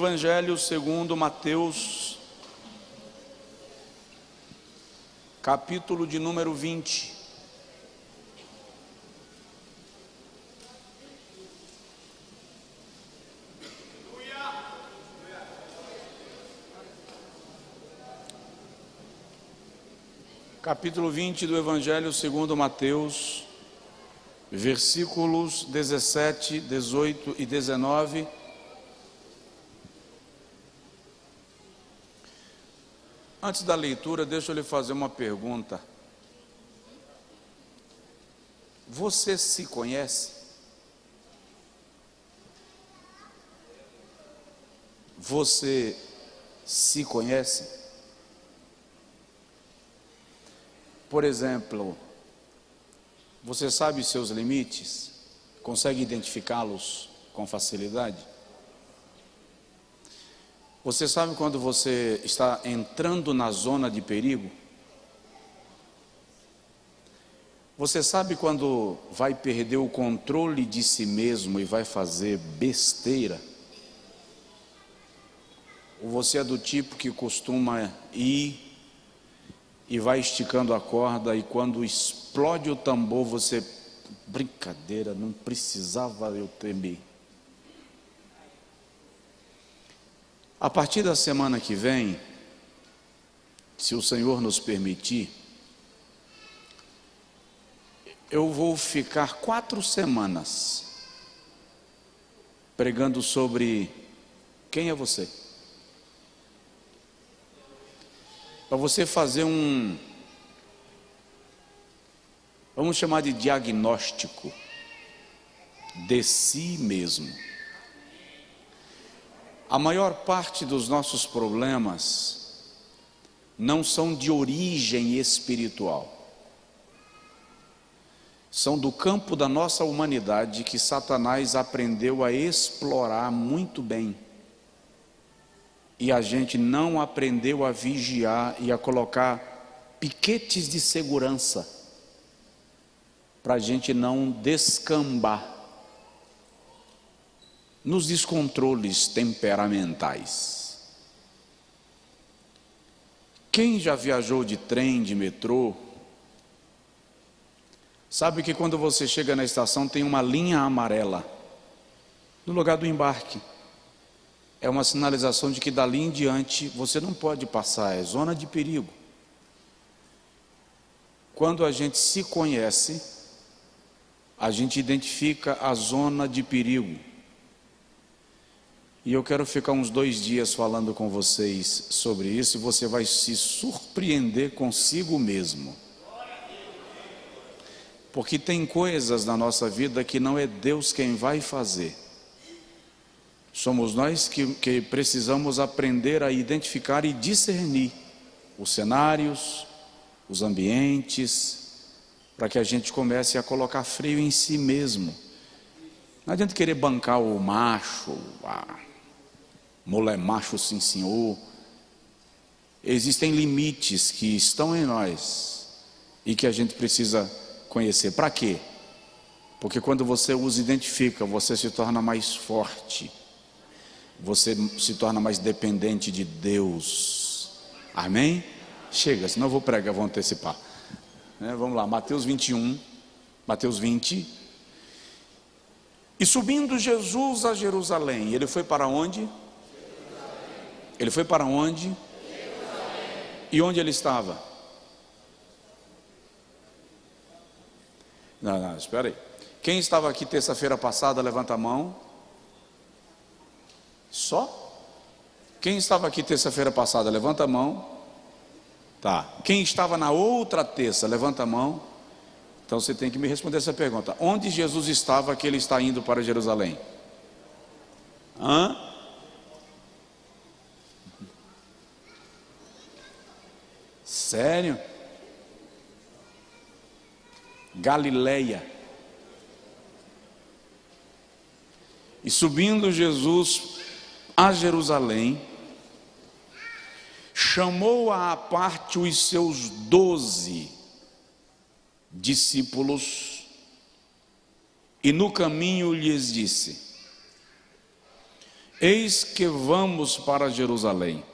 Evangelho segundo Mateus, capítulo de número 20. Capítulo 20 do Evangelho segundo Mateus, versículos 17, 18 e 19. Antes da leitura, deixa eu lhe fazer uma pergunta. Você se conhece? Você se conhece? Por exemplo, você sabe seus limites? Consegue identificá-los com facilidade? Você sabe quando você está entrando na zona de perigo? Você sabe quando vai perder o controle de si mesmo e vai fazer besteira? Ou você é do tipo que costuma ir e vai esticando a corda e quando explode o tambor você... Brincadeira, não precisava eu temer. A partir da semana que vem, se o Senhor nos permitir, eu vou ficar 4 semanas pregando sobre quem é você. Para você fazer vamos chamar de diagnóstico de si mesmo. A maior parte dos nossos problemas não são de origem espiritual. São do campo da nossa humanidade que Satanás aprendeu a explorar muito bem. E a gente não aprendeu a vigiar e a colocar piquetes de segurança para a gente não descambar nos descontroles temperamentais. Quem já viajou de trem, de metrô, sabe que quando você chega na estação tem uma linha amarela no lugar do embarque. É uma sinalização de que dali em diante você não pode passar, é zona de perigo. Quando a gente se conhece, a gente identifica a zona de perigo. E eu quero ficar uns 2 dias falando com vocês sobre isso e você vai se surpreender consigo mesmo. Porque tem coisas na nossa vida que não é Deus quem vai fazer. Somos nós que precisamos aprender a identificar e discernir os cenários, os ambientes, para que a gente comece a colocar freio em si mesmo. Não adianta querer bancar o macho, mulher macho sim senhor. Existem limites que estão em nós e que a gente precisa conhecer. Para quê? Porque quando você os identifica, você se torna mais forte, você se torna mais dependente de Deus. Amém? Chega, senão eu vou pregar, vou antecipar. Vamos lá, Mateus 21, Mateus 20. E subindo Jesus a Jerusalém, ele foi para onde? Ele foi para onde? Jerusalém. E onde ele estava? Não, espera aí. Quem estava aqui terça-feira passada, levanta a mão. Só? Quem estava aqui terça-feira passada, levanta a mão. Tá. Quem estava na outra terça, levanta a mão. Então você tem que me responder essa pergunta. Onde Jesus estava que ele está indo para Jerusalém? Sério? Galileia. E subindo Jesus a Jerusalém, chamou à parte os seus 12 discípulos e no caminho lhes disse: eis que vamos para Jerusalém,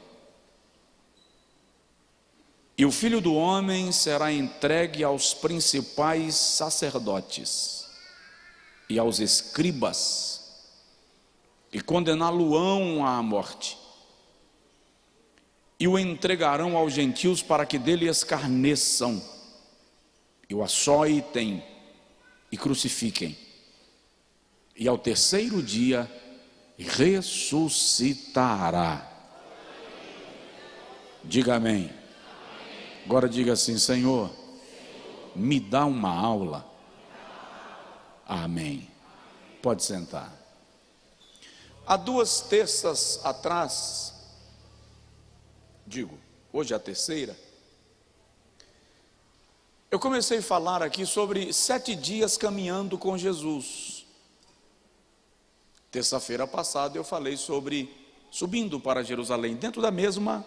e o Filho do Homem será entregue aos principais sacerdotes e aos escribas, e condená-lo-ão à morte, e o entregarão aos gentios para que dele escarneçam, e o açoitem e crucifiquem, e ao terceiro dia ressuscitará. Diga amém. Agora diga assim: Senhor, me dá uma aula. Amém. Pode sentar. Há 2 terças atrás, hoje é a terceira, eu comecei a falar aqui sobre 7 dias caminhando com Jesus. Terça-feira passada eu falei sobre subindo para Jerusalém, dentro da mesma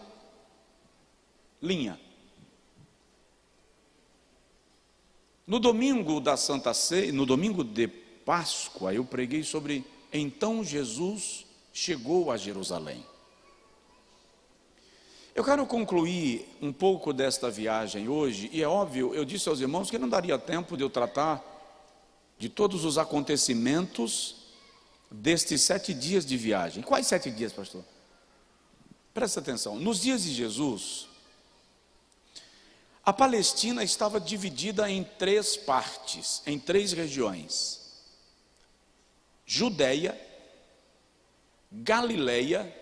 linha. No domingo da Santa Ceia, no domingo de Páscoa, eu preguei sobre então Jesus chegou a Jerusalém. Eu quero concluir um pouco desta viagem hoje, e é óbvio, eu disse aos irmãos que não daria tempo de eu tratar de todos os acontecimentos destes 7 dias de viagem. Quais 7 dias, pastor? Presta atenção, nos dias de Jesus, a Palestina estava dividida em 3 partes, em 3 regiões: Judeia, Galileia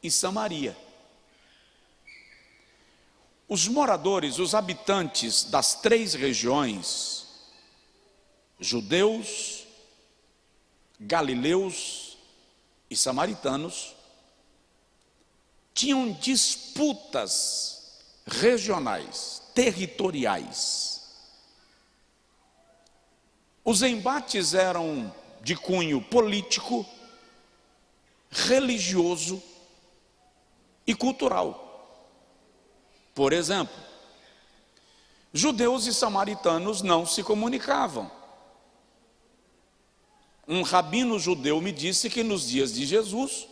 e Samaria. Os moradores, os habitantes das 3 regiões, judeus, galileus e samaritanos, tinham disputas regionais, territoriais. Os embates eram de cunho político, religioso e cultural. Por exemplo, judeus e samaritanos não se comunicavam. Um rabino judeu me disse que nos dias de Jesus,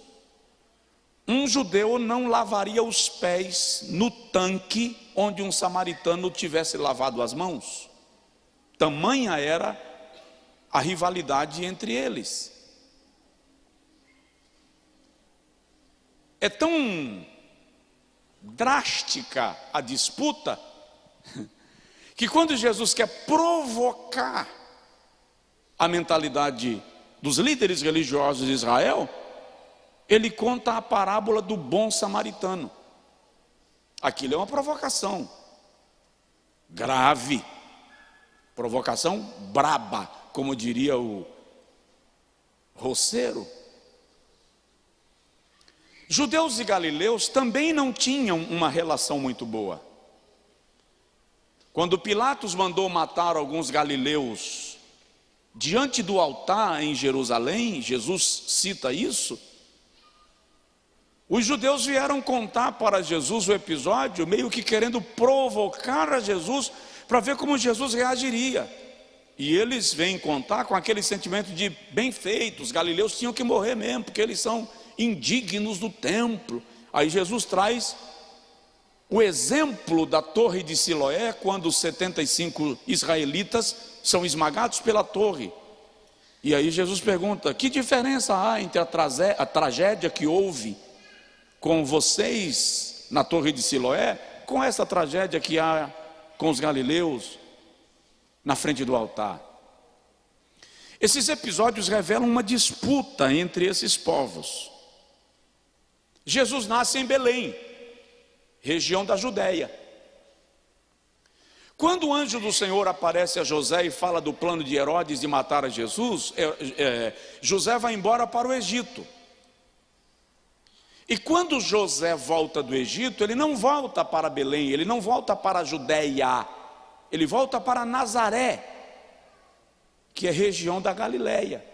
um judeu não lavaria os pés no tanque onde um samaritano tivesse lavado as mãos. Tamanha era a rivalidade entre eles. É tão drástica a disputa que quando Jesus quer provocar a mentalidade dos líderes religiosos de Israel, ele conta a parábola do bom samaritano. Aquilo é uma provocação grave, provocação braba, como diria o roceiro. Judeus e galileus também não tinham uma relação muito boa. Quando Pilatos mandou matar alguns galileus diante do altar em Jerusalém, Jesus cita isso, os judeus vieram contar para Jesus o episódio, meio que querendo provocar a Jesus, para ver como Jesus reagiria. E eles vêm contar com aquele sentimento de bem feito, os galileus tinham que morrer mesmo, porque eles são indignos do templo. Aí Jesus traz o exemplo da torre de Siloé, quando os 75 israelitas são esmagados pela torre. E aí Jesus pergunta: que diferença há entre a tragédia que houve com vocês na torre de Siloé, com essa tragédia que há com os galileus na frente do altar? Esses episódios revelam uma disputa entre esses povos. Jesus nasce em Belém, região da Judéia. Quando o anjo do Senhor aparece a José e fala do plano de Herodes de matar a Jesus, José vai embora para o Egito. E quando José volta do Egito, ele não volta para Belém, ele não volta para a Judéia, ele volta para Nazaré, que é região da Galileia.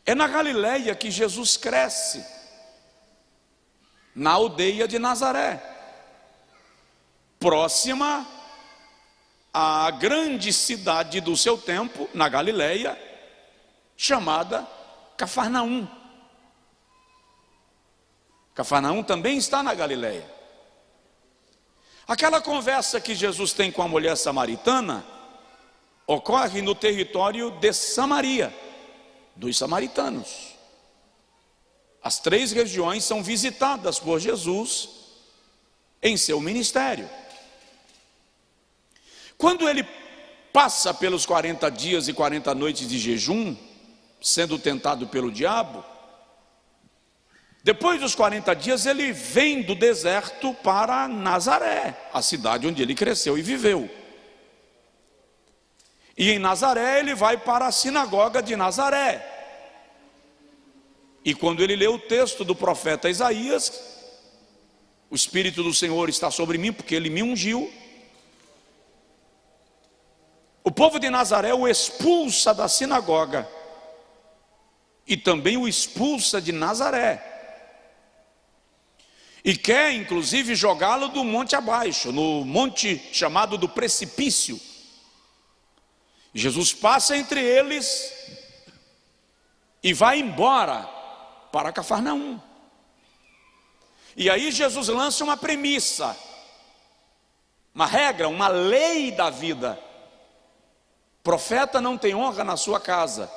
É na Galileia que Jesus cresce, na aldeia de Nazaré, próxima à grande cidade do seu tempo, na Galileia, chamada Cafarnaum. Cafarnaum também está na Galileia. Aquela conversa que Jesus tem com a mulher samaritana ocorre no território de Samaria, dos samaritanos. As 3 regiões são visitadas por Jesus em seu ministério. Quando ele passa pelos 40 dias e 40 noites de jejum, sendo tentado pelo diabo, depois dos 40 dias ele vem do deserto para Nazaré, a cidade onde ele cresceu e viveu. E em Nazaré ele vai para a sinagoga de Nazaré. E quando ele lê o texto do profeta Isaías, o Espírito do Senhor está sobre mim porque ele me ungiu. O povo de Nazaré o expulsa da sinagoga e também o expulsa de Nazaré. E quer inclusive jogá-lo do monte abaixo, no monte chamado do precipício. Jesus passa entre eles e vai embora para Cafarnaum. E aí Jesus lança uma premissa, uma regra, uma lei da vida. Profeta não tem honra na sua casa.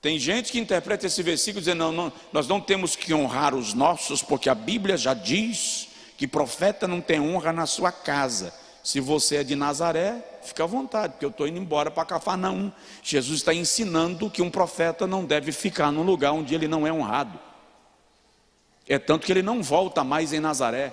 Tem gente que interpreta esse versículo dizendo, não, nós não temos que honrar os nossos, porque a Bíblia já diz que profeta não tem honra na sua casa. Se você é de Nazaré, fica à vontade, porque eu estou indo embora para Cafarnaum. Jesus está ensinando que um profeta não deve ficar num lugar onde ele não é honrado. É tanto que ele não volta mais em Nazaré.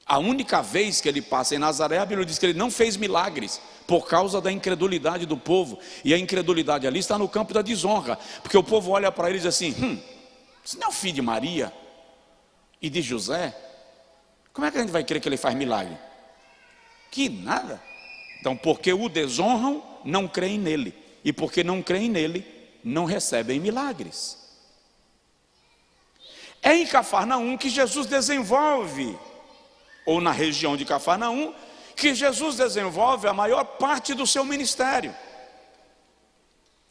A única vez que ele passa em Nazaré, a Bíblia diz que ele não fez milagres, por causa da incredulidade do povo. E a incredulidade ali está no campo da desonra, porque o povo olha para ele e diz assim, você não é o filho de Maria e de José? Como é que a gente vai crer que ele faz milagre? Que nada. Então, porque o desonram, não creem nele, e porque não creem nele, não recebem milagres. É em Cafarnaum que Jesus desenvolve, ou na região de Cafarnaum, que Jesus desenvolve a maior parte do seu ministério,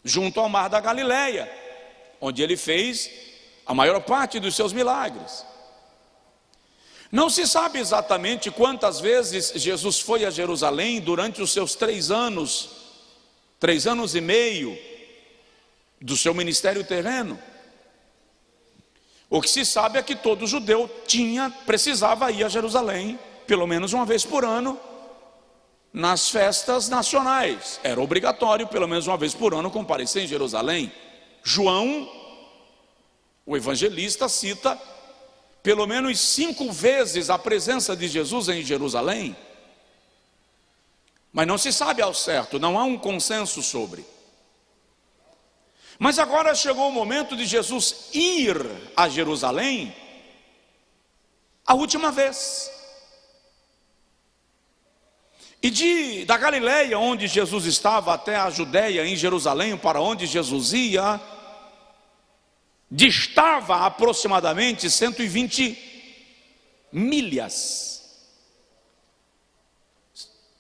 junto ao mar da Galileia, onde ele fez a maior parte dos seus milagres. Não se sabe exatamente quantas vezes Jesus foi a Jerusalém durante os seus 3 anos e meio do seu ministério terreno. O que se sabe é que todo judeu precisava ir a Jerusalém, pelo menos uma vez por ano, nas festas nacionais. Era obrigatório, pelo menos uma vez por ano, comparecer em Jerusalém. João, o evangelista, cita pelo menos 5 vezes a presença de Jesus em Jerusalém. Mas não se sabe ao certo, não há um consenso sobre. Mas agora chegou o momento de Jesus ir a Jerusalém a última vez. E da Galileia, onde Jesus estava, até a Judeia, em Jerusalém, para onde Jesus ia, distava aproximadamente 120 milhas,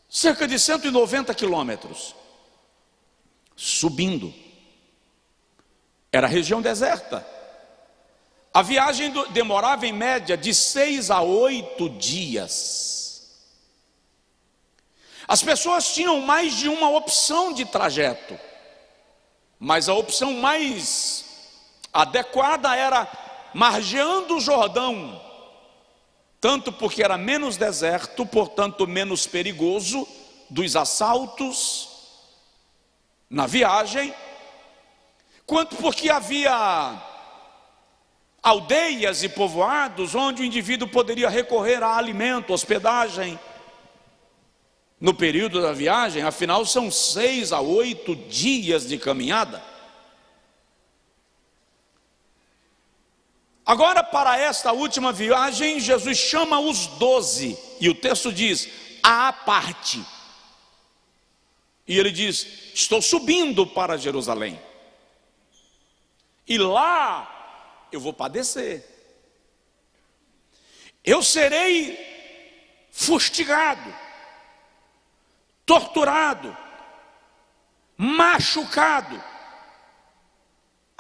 cerca de 190 quilômetros, subindo. Era região deserta. A viagem demorava em média de 6 a 8 dias. As pessoas tinham mais de uma opção de trajeto, mas a opção mais adequada era margeando o Jordão, tanto porque era menos deserto, portanto menos perigoso dos assaltos na viagem, quanto porque havia aldeias e povoados onde o indivíduo poderia recorrer a alimento, hospedagem no período da viagem. Afinal são 6 a 8 dias de caminhada. Agora, para esta última viagem, Jesus chama os 12, e o texto diz, à parte. E ele diz, estou subindo para Jerusalém, e lá eu vou padecer. Eu serei fustigado, torturado, machucado.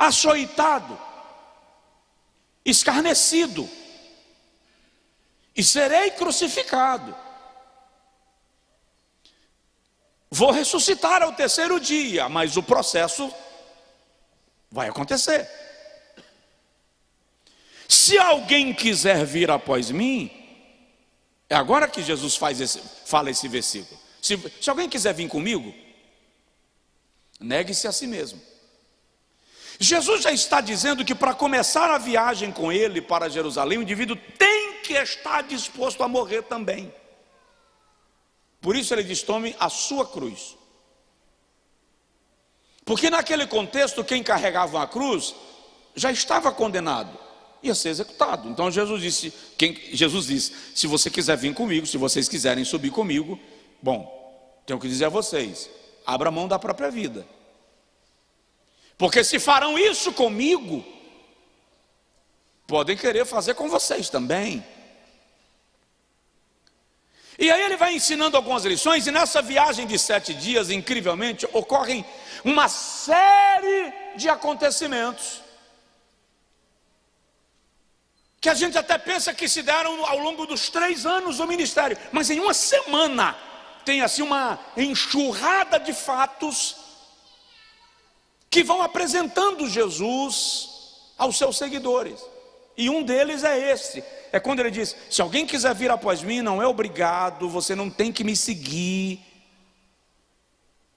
açoitado, escarnecido, e serei crucificado. Vou ressuscitar ao terceiro dia, mas o processo vai acontecer. Se alguém quiser vir após mim, é agora que Jesus fala esse versículo. Se alguém quiser vir comigo, negue-se a si mesmo. Jesus já está dizendo que para começar a viagem com ele para Jerusalém, o indivíduo tem que estar disposto a morrer também. Por isso ele diz: tome a sua cruz. Porque naquele contexto, quem carregava uma cruz já estava condenado, ia ser executado. Então Jesus disse: se você quiser vir comigo, se vocês quiserem subir comigo, bom, tenho que dizer a vocês, abra mão da própria vida. Porque se farão isso comigo, podem querer fazer com vocês também. E aí ele vai ensinando algumas lições, e nessa viagem de 7 dias, incrivelmente, ocorrem uma série de acontecimentos, que a gente até pensa que se deram ao longo dos 3 anos do ministério, mas em uma semana, tem assim uma enxurrada de fatos, que vão apresentando Jesus aos seus seguidores. E um deles é esse, é quando ele diz: se alguém quiser vir após mim, não é obrigado, você não tem que me seguir,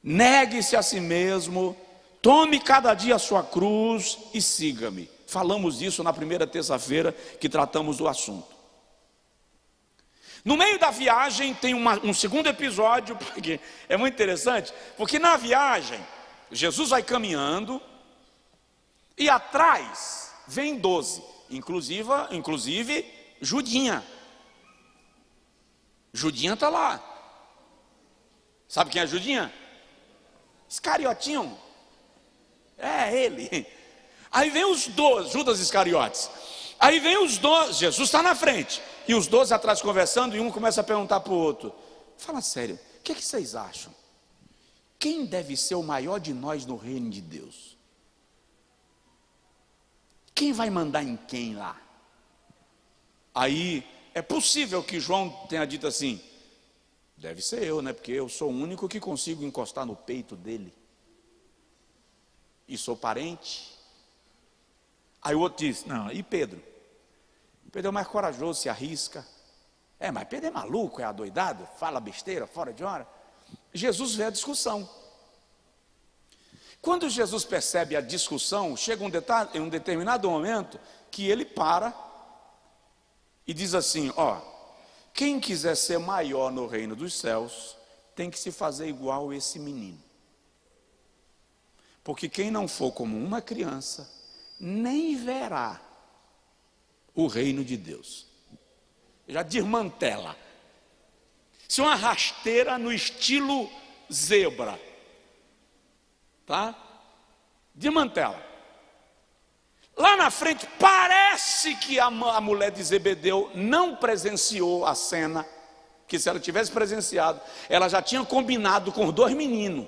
negue-se a si mesmo, tome cada dia a sua cruz e siga-me. Falamos disso na primeira terça-feira que tratamos do assunto. No meio da viagem tem um segundo episódio, porque é muito interessante, porque na viagem Jesus vai caminhando e atrás vem 12, inclusive Judinha. Judinha está lá. Sabe quem é Judinha? Iscariotinho. É ele. Aí vem os 12, Judas Iscariotes. Aí vem os 12, Jesus está na frente, e os 12 atrás conversando, e um começa a perguntar para o outro: fala sério, o que vocês acham? Quem deve ser o maior de nós no reino de Deus? Quem vai mandar em quem lá? Aí é possível que João tenha dito assim: deve ser eu, né? Porque eu sou o único que consigo encostar no peito dele, e sou parente. Aí o outro diz: não, e Pedro? Pedro é o mais corajoso, se arrisca. Mas Pedro é maluco, é adoidado, fala besteira, fora de hora. Jesus vê a discussão. Quando Jesus percebe a discussão, chega em um determinado momento que ele para e diz assim: quem quiser ser maior no reino dos céus, tem que se fazer igual a esse menino. Porque quem não for como uma criança, nem verá o reino de Deus. Já desmantela. Isso é uma rasteira no estilo zebra, tá? Desmantela. Lá na frente parece que a mulher de Zebedeu não presenciou a cena, que se ela tivesse presenciado, ela já tinha combinado com os 2 meninos: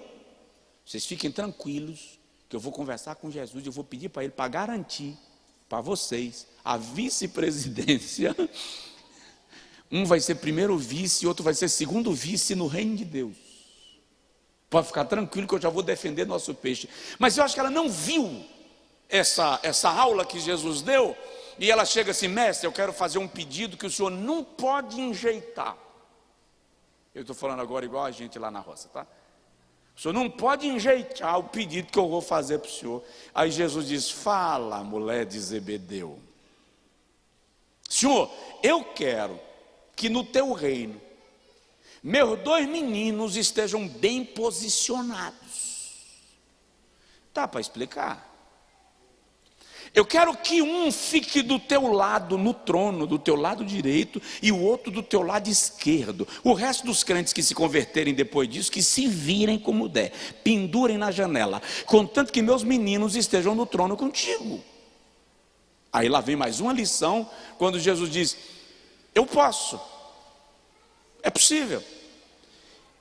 vocês fiquem tranquilos, que eu vou conversar com Jesus, eu vou pedir para ele para garantir para vocês a vice-presidência. Um vai ser primeiro vice, outro vai ser segundo vice no reino de Deus. Pode ficar tranquilo que eu já vou defender nosso peixe. Mas eu acho que ela não viu essa aula que Jesus deu, e ela chega assim: mestre, eu quero fazer um pedido que o senhor não pode enjeitar. Eu estou falando agora igual a gente lá na roça, tá? O senhor não pode enjeitar o pedido que eu vou fazer para o senhor. Aí Jesus diz: fala, mulher de Zebedeu. Senhor, eu quero que no teu reino meus 2 meninos estejam bem posicionados. Dá para explicar? Eu quero que um fique do teu lado no trono, do teu lado direito, e o outro do teu lado esquerdo. O resto dos crentes que se converterem depois disso, que se virem como der, pendurem na janela, contanto que meus meninos estejam no trono contigo. Aí lá vem mais uma lição, quando Jesus diz: eu posso, é possível.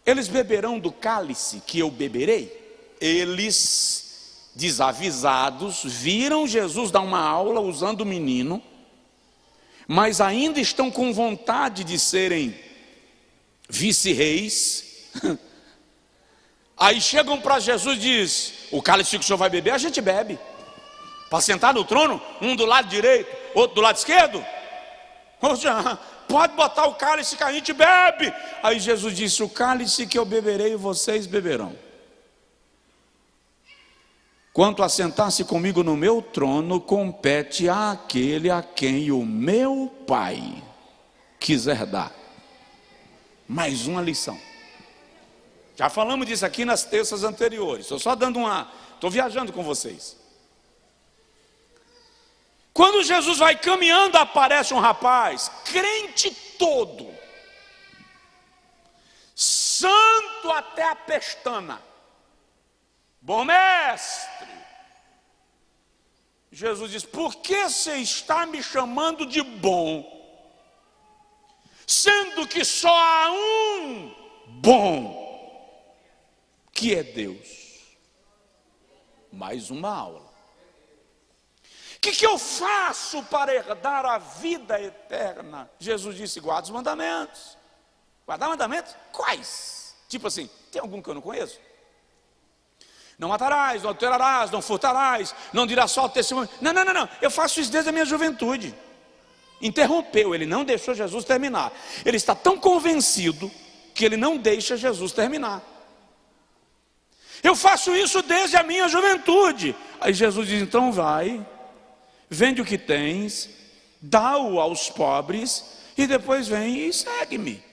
Eles beberão do cálice que eu beberei? Eles desavisados, viram Jesus dar uma aula usando o menino, mas ainda estão com vontade de serem vice-reis. Aí chegam para Jesus e diz: o cálice que o senhor vai beber, a gente bebe. Para sentar no trono, um do lado direito, outro do lado esquerdo? Pode botar o cálice que a gente bebe. Aí Jesus disse: o cálice que eu beberei, vocês beberão. Quanto a sentar-se comigo no meu trono, compete àquele a quem o meu Pai quiser dar. Mais uma lição. Já falamos disso aqui nas terças anteriores. Estou só dando estou viajando com vocês. Quando Jesus vai caminhando, aparece um rapaz, crente todo, santo até a pestana. Bom mestre. Jesus diz: por que você está me chamando de bom, sendo que só há um bom, que é Deus? Mais uma aula. O que eu faço para herdar a vida eterna? Jesus disse: guarda os mandamentos. Guardar mandamentos? Quais? Tipo assim, tem algum que eu não conheço? Não matarás, não adulterarás, não furtarás, não dirás falso testemunho. Não, eu faço isso desde a minha juventude. Interrompeu, ele não deixou Jesus terminar. Ele está tão convencido que ele não deixa Jesus terminar. Eu faço isso desde a minha juventude. Aí Jesus diz: então vai, vende o que tens, dá-o aos pobres, e depois vem e segue-me.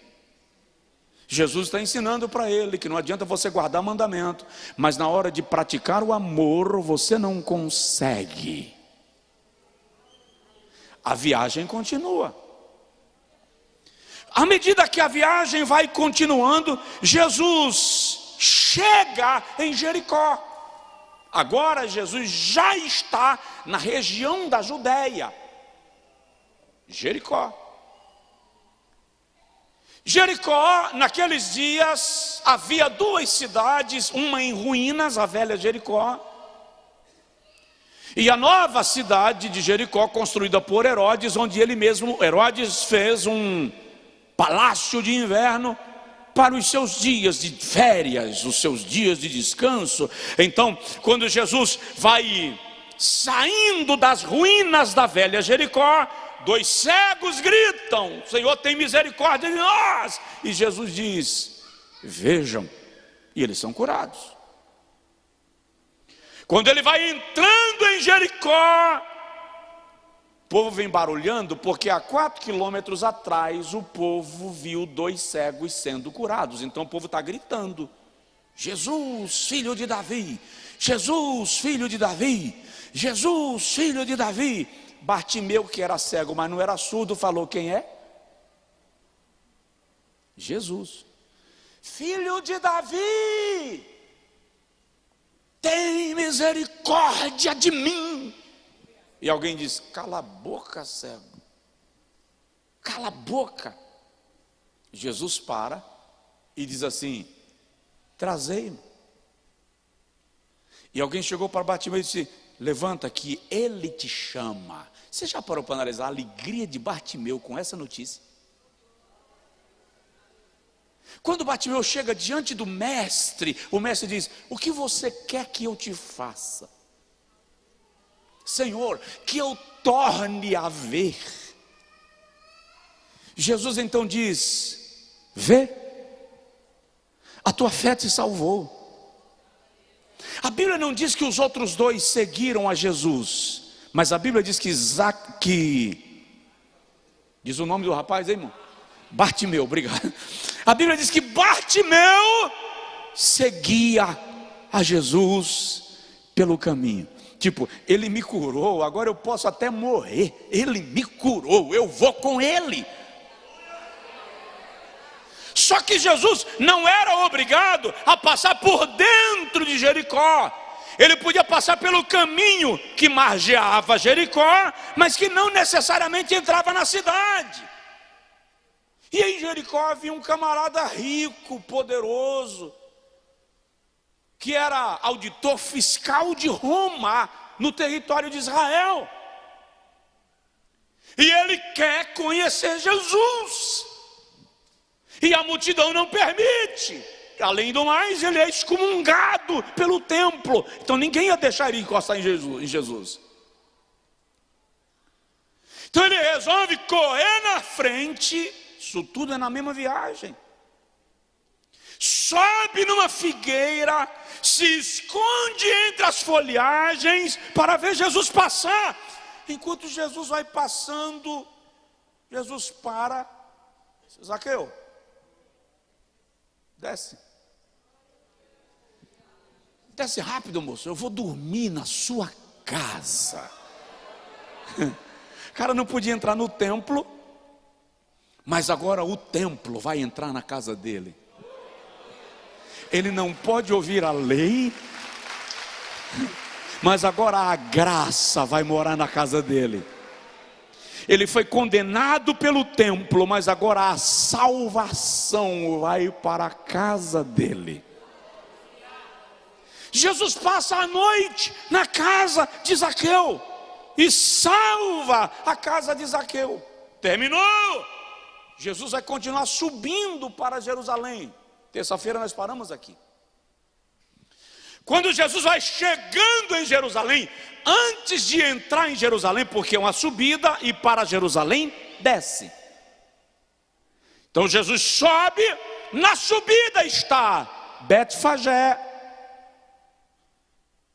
Jesus está ensinando para ele que não adianta você guardar mandamento, mas na hora de praticar o amor, você não consegue. A viagem continua. À medida que a viagem vai continuando, Jesus chega em Jericó. Agora Jesus já está na região da Judéia. Jericó, naqueles dias, havia duas cidades, uma em ruínas, a velha Jericó, e a nova cidade de Jericó, construída por Herodes, onde Herodes fez um palácio de inverno para os seus dias de férias, os seus dias de descanso. Então, quando Jesus vai saindo das ruínas da velha Jericó, dois cegos gritam: Senhor, tem misericórdia de nós. E Jesus diz: vejam, e eles são curados. Quando ele vai entrando em Jericó, o povo vem barulhando, porque há 4 quilômetros atrás o povo viu dois cegos sendo curados. Então o povo está gritando: Jesus, filho de Davi, Jesus, filho de Davi, Jesus, filho de Davi. Bartimeu, que era cego, mas não era surdo, falou: quem é? Jesus, filho de Davi, tem misericórdia de mim. E alguém diz: cala a boca, cego, cala a boca. Jesus para e diz assim: trazei-me. E alguém chegou para Bartimeu e disse: levanta que ele te chama. Você já parou para analisar a alegria de Bartimeu com essa notícia? Quando Bartimeu chega diante do mestre, o mestre diz: o que você quer que eu te faça? Senhor, que eu torne a ver. Jesus então diz: vê, a tua fé te salvou. A Bíblia não diz que os outros dois seguiram a Jesus, mas a Bíblia diz que diz o nome do rapaz aí, irmão? Bartimeu, obrigado. A Bíblia diz que Bartimeu seguia a Jesus pelo caminho. Tipo, ele me curou, agora eu posso até morrer. Ele me curou, eu vou com ele. Só que Jesus não era obrigado a passar por dentro de Jericó. Ele podia passar pelo caminho que margeava Jericó, mas que não necessariamente entrava na cidade. E em Jericó havia um camarada rico, poderoso, que era auditor fiscal de Roma, no território de Israel. E ele quer conhecer Jesus. E a multidão não permite. Além do mais, ele é excomungado pelo templo. Então ninguém ia deixar ele encostar em Jesus. Então ele resolve correr na frente. Isso tudo é na mesma viagem. Sobe numa figueira, se esconde entre as folhagens para ver Jesus passar. Enquanto Jesus vai passando, Jesus para. Zaqueu, desce. Desce rápido, moço, eu vou dormir na sua casa. O cara não podia entrar no templo, mas agora o templo vai entrar na casa dele. Ele não pode ouvir a lei, mas agora a graça vai morar na casa dele. Ele foi condenado pelo templo, mas agora a salvação vai para a casa dele. Jesus passa a noite na casa de Zaqueu e salva a casa de Zaqueu. Terminou. Jesus vai continuar subindo para Jerusalém. Terça-feira nós paramos aqui. Quando Jesus vai chegando em Jerusalém, antes de entrar em Jerusalém, porque é uma subida, e para Jerusalém desce. Então Jesus sobe, na subida está Betfagé,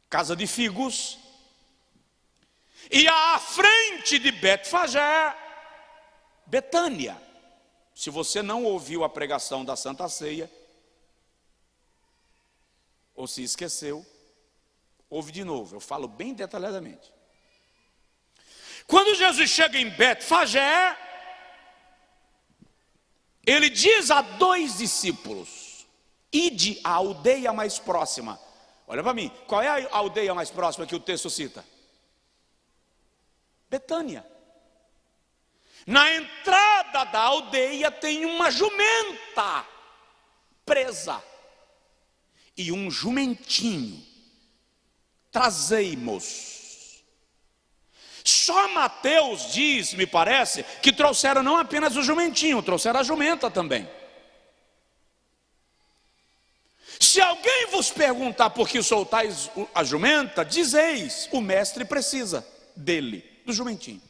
casa de figos, e à frente de Betfagé, Betânia. Se você não ouviu a pregação da Santa Ceia, ou se esqueceu, ouve de novo, eu falo bem detalhadamente. Quando Jesus chega em Betfagé, ele diz a 2 discípulos: ide à aldeia mais próxima. Olha para mim, qual é a aldeia mais próxima que o texto cita? Betânia. Na entrada da aldeia tem uma jumenta presa e um jumentinho. Trazei-mos. Só Mateus diz, me parece, que trouxeram não apenas o jumentinho, trouxeram a jumenta também. Se alguém vos perguntar por que soltais a jumenta, dizeis: o mestre precisa dele, do jumentinho.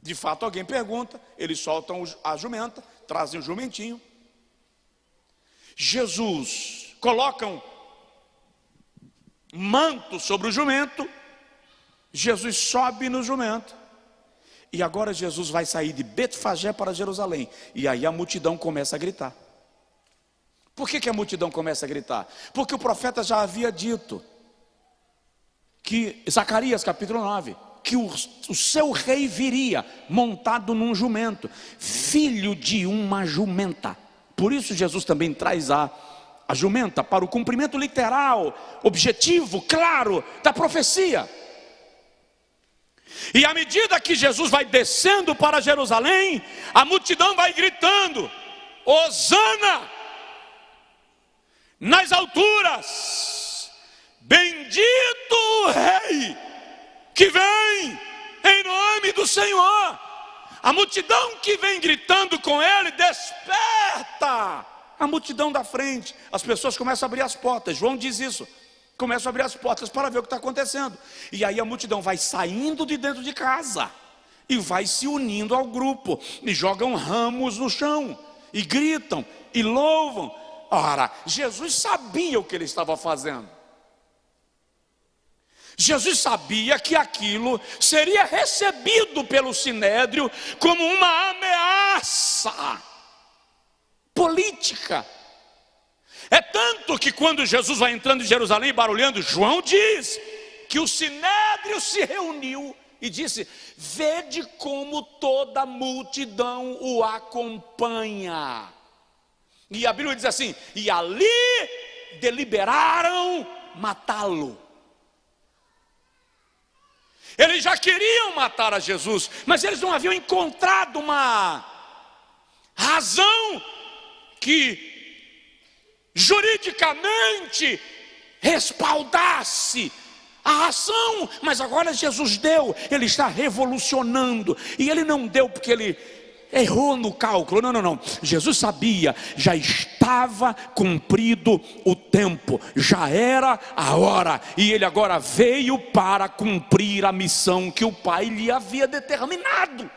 De fato, alguém pergunta, eles soltam a jumenta, trazem o jumentinho. Jesus colocam manto sobre o jumento, Jesus sobe no jumento, e agora Jesus vai sair de Betfagé para Jerusalém, e aí a multidão começa a gritar. Por que a multidão começa a gritar? Porque o profeta já havia dito, que Zacarias capítulo 9, que o seu rei viria montado num jumento, filho de uma jumenta. Por isso Jesus também traz a jumenta para o cumprimento literal, objetivo, claro, da profecia. E à medida que Jesus vai descendo para Jerusalém, a multidão vai gritando: Hosana nas alturas, bendito o rei que vem em nome do Senhor. A multidão que vem gritando com ele desperta a multidão da frente. As pessoas começam a abrir as portas. João diz isso. Começam a abrir as portas para ver o que está acontecendo. E aí a multidão vai saindo de dentro de casa e vai se unindo ao grupo, e jogam ramos no chão, e gritam, e louvam. Ora, Jesus sabia o que ele estava fazendo. Jesus sabia que aquilo seria recebido pelo Sinédrio como uma ameaça política. É tanto que quando Jesus vai entrando em Jerusalém barulhando, João diz que o Sinédrio se reuniu e disse: vede como toda a multidão o acompanha. E a Bíblia diz assim: e ali deliberaram matá-lo. Eles já queriam matar a Jesus, mas eles não haviam encontrado uma razão que juridicamente respaldasse a ação, mas agora Jesus deu, ele está revolucionando, e ele não deu porque ele errou no cálculo, não, Jesus sabia, já estava cumprido o tempo, já era a hora, e ele agora veio para cumprir a missão que o Pai lhe havia determinado.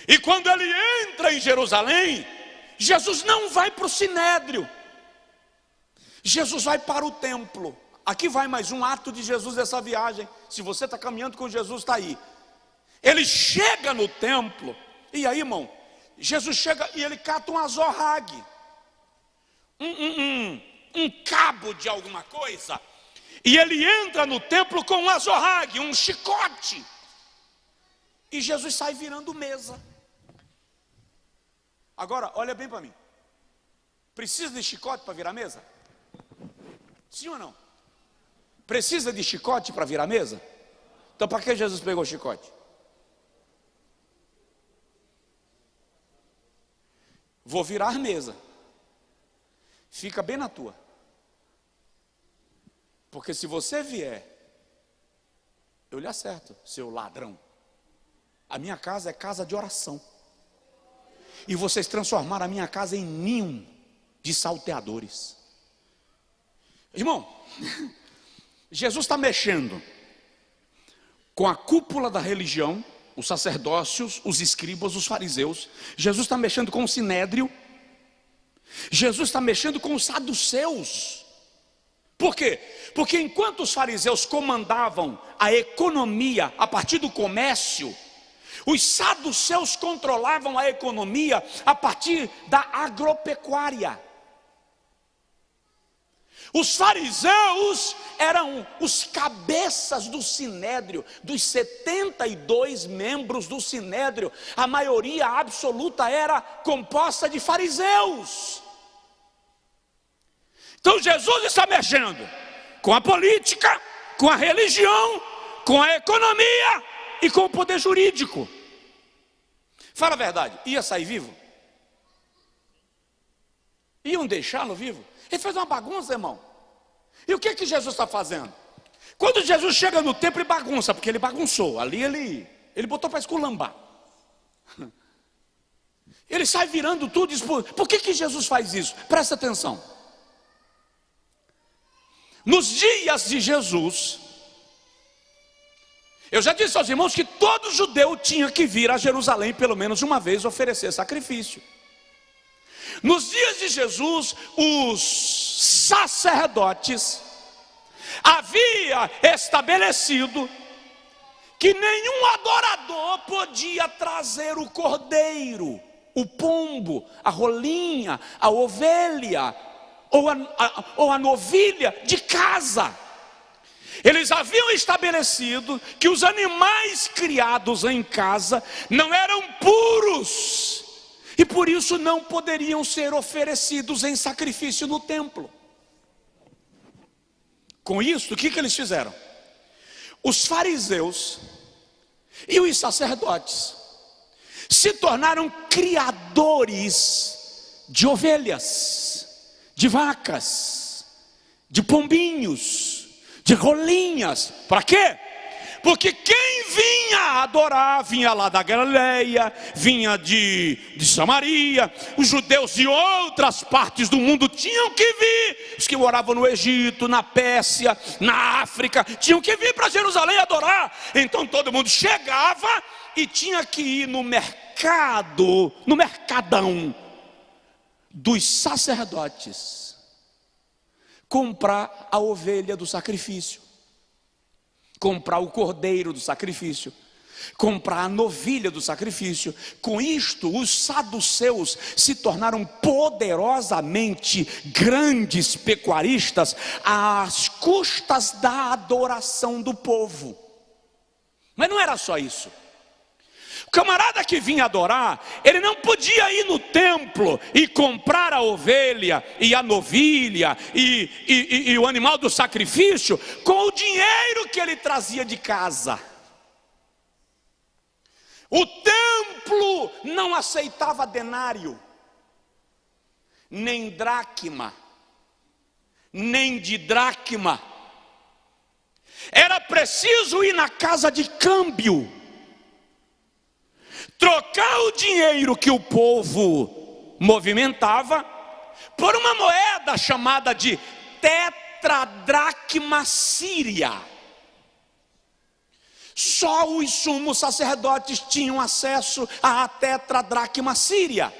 E quando ele entra em Jerusalém, Jesus não vai para o Sinédrio, Jesus vai para o templo. Aqui vai mais um ato de Jesus dessa viagem. Se você está caminhando com Jesus, está aí. Ele chega no templo, e aí, irmão, Jesus chega e ele cata um azorrague, um cabo de alguma coisa, e ele entra no templo com um azorrague, um chicote, e Jesus sai virando mesa. Agora, olha bem para mim, precisa de chicote para virar mesa? Sim ou não? Precisa de chicote para virar mesa? Então para que Jesus pegou o chicote? Vou virar mesa, fica bem na tua, porque se você vier, eu lhe acerto, seu ladrão. A minha casa é casa de oração, e vocês transformaram a minha casa em ninho de salteadores. Irmão, Jesus está mexendo com a cúpula da religião, os sacerdócios, os escribas, os fariseus. Jesus está mexendo com o sinédrio. Jesus está mexendo com os saduceus. Por quê? Porque enquanto os fariseus comandavam a economia a partir do comércio, os saduceus controlavam a economia a partir da agropecuária. Os fariseus eram os cabeças do sinédrio, dos 72 membros do sinédrio, a maioria absoluta era composta de fariseus. Então Jesus está mexendo com a política, com a religião, com a economia e com o poder jurídico. Fala a verdade, ia sair vivo? Iam deixá-lo vivo? Ele fez uma bagunça, irmão. E o que Jesus está fazendo? Quando Jesus chega no templo e bagunça, porque ele bagunçou, ali ele botou para esculambar. Ele sai virando tudo. Por que Jesus faz isso? Presta atenção. Nos dias de Jesus, eu já disse aos irmãos que todo judeu tinha que vir a Jerusalém pelo menos uma vez oferecer sacrifício. Nos dias de Jesus, os sacerdotes havia estabelecido que nenhum adorador podia trazer o cordeiro, o pombo, a rolinha, a ovelha ou a novilha de casa. Eles haviam estabelecido que os animais criados em casa não eram puros e por isso não poderiam ser oferecidos em sacrifício no templo. Com isso, o que eles fizeram? Os fariseus e os sacerdotes se tornaram criadores de ovelhas, de vacas, de pombinhos, de rolinhas. Para quê? Porque quem vinha adorar, vinha lá da Galileia, vinha de Samaria. Os judeus de outras partes do mundo tinham que vir. Os que moravam no Egito, na Pérsia, na África, tinham que vir para Jerusalém adorar. Então todo mundo chegava e tinha que ir no mercado, no mercadão dos sacerdotes, comprar a ovelha do sacrifício, comprar o cordeiro do sacrifício, comprar a novilha do sacrifício. Com isto, os saduceus se tornaram poderosamente grandes pecuaristas às custas da adoração do povo. Mas não era só isso. O camarada que vinha adorar, ele não podia ir no templo e comprar a ovelha e a novilha e o animal do sacrifício com o dinheiro que ele trazia de casa. O templo não aceitava denário, nem dracma, nem de dracma. Era preciso ir na casa de câmbio, trocar o dinheiro que o povo movimentava por uma moeda chamada de tetradracma síria. Só os sumos sacerdotes tinham acesso à tetradracma síria.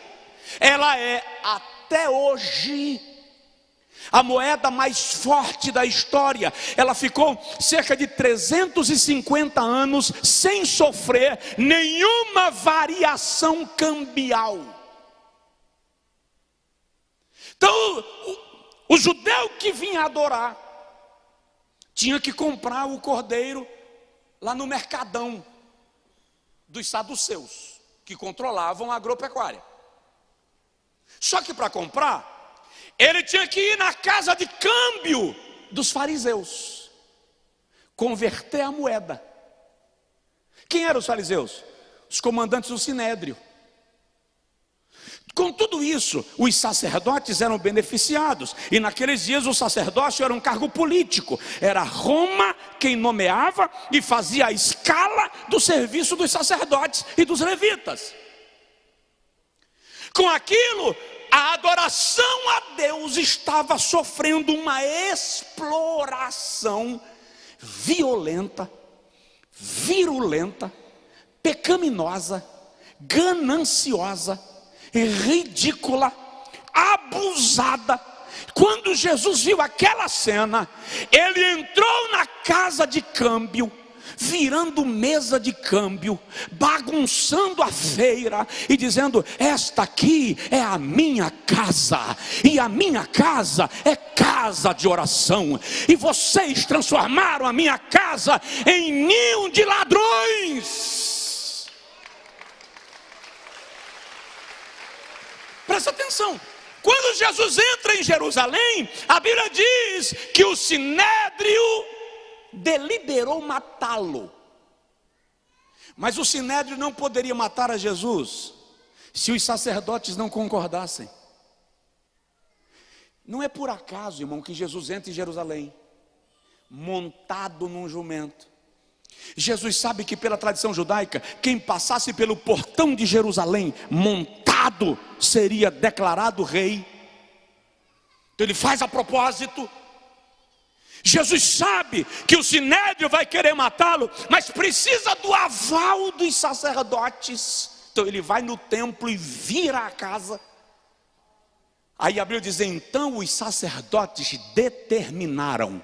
Ela é até hoje a moeda mais forte da história. Ela ficou cerca de 350 anos sem sofrer nenhuma variação cambial. Então, o judeu que vinha adorar tinha que comprar o cordeiro lá no mercadão dos saduceus, que controlavam a agropecuária. Só que para comprar, ele tinha que ir na casa de câmbio dos fariseus, converter a moeda. Quem eram os fariseus? Os comandantes do sinédrio. Com tudo isso, os sacerdotes eram beneficiados. E naqueles dias o sacerdócio era um cargo político. Era Roma quem nomeava e fazia a escala do serviço dos sacerdotes e dos levitas. Com aquilo, a adoração a Deus estava sofrendo uma exploração violenta, virulenta, pecaminosa, gananciosa, ridícula, abusada. Quando Jesus viu aquela cena, ele entrou na casa de câmbio, virando mesa de câmbio, bagunçando a feira e dizendo: esta aqui é a minha casa, e a minha casa é casa de oração, e vocês transformaram a minha casa em ninho de ladrões. Presta atenção, quando Jesus entra em Jerusalém, a Bíblia diz que o sinédrio deliberou matá-lo. Mas o sinédrio não poderia matar a Jesus se os sacerdotes não concordassem. Não é por acaso, irmão, que Jesus entra em Jerusalém montado num jumento. Jesus sabe que pela tradição judaica, quem passasse pelo portão de Jerusalém montado seria declarado rei. Então ele faz a propósito. Jesus sabe que o sinédrio vai querer matá-lo, mas precisa do aval dos sacerdotes. Então ele vai no templo e vira a casa. Aí a Bíblia diz: então os sacerdotes determinaram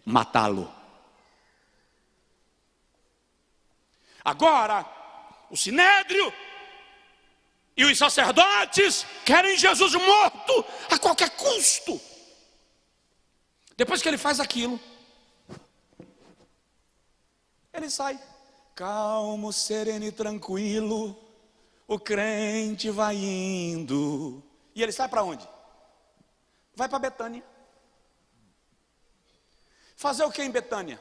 matá-lo. Agora, o sinédrio e os sacerdotes querem Jesus morto a qualquer custo. Depois que ele faz aquilo, ele sai calmo, sereno e tranquilo. O crente vai indo. E ele sai para onde? Vai para Betânia. Fazer o que em Betânia?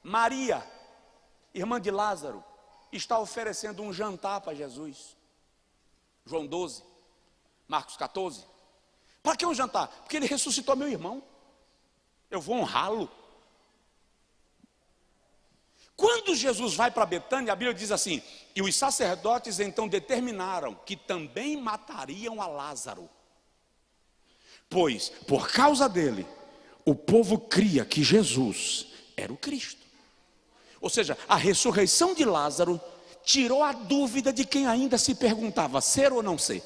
Maria, irmã de Lázaro, está oferecendo um jantar para Jesus. João 12, Marcos 14. Para que um jantar? Porque ele ressuscitou meu irmão. Eu vou honrá-lo. Quando Jesus vai para Betânia, a Bíblia diz assim: e os sacerdotes então determinaram que também matariam a Lázaro, pois por causa dele o povo cria que Jesus era o Cristo. Ou seja, a ressurreição de Lázaro tirou a dúvida de quem ainda se perguntava ser ou não ser.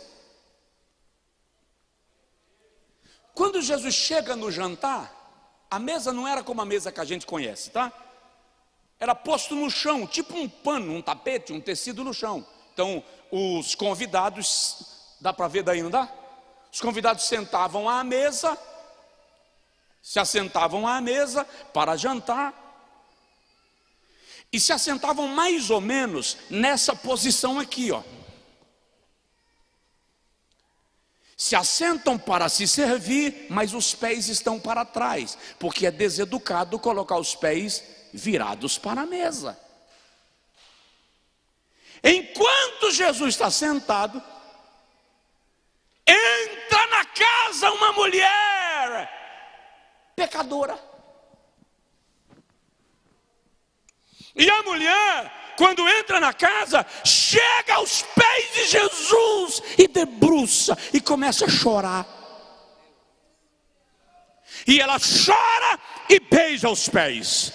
Quando Jesus chega no jantar, a mesa não era como a mesa que a gente conhece, tá? Era posto no chão, tipo um pano, um tapete, um tecido no chão. Então, os convidados, dá para ver daí, não dá? Os convidados sentavam à mesa, se assentavam à mesa para jantar, e se assentavam mais ou menos nessa posição aqui, ó. Se assentam para se servir, mas os pés estão para trás, porque é deseducado colocar os pés virados para a mesa. Enquanto Jesus está sentado, entra na casa uma mulher pecadora. E a mulher, quando entra na casa, chega aos pés de Jesus e debruça e começa a chorar. E ela chora e beija os pés.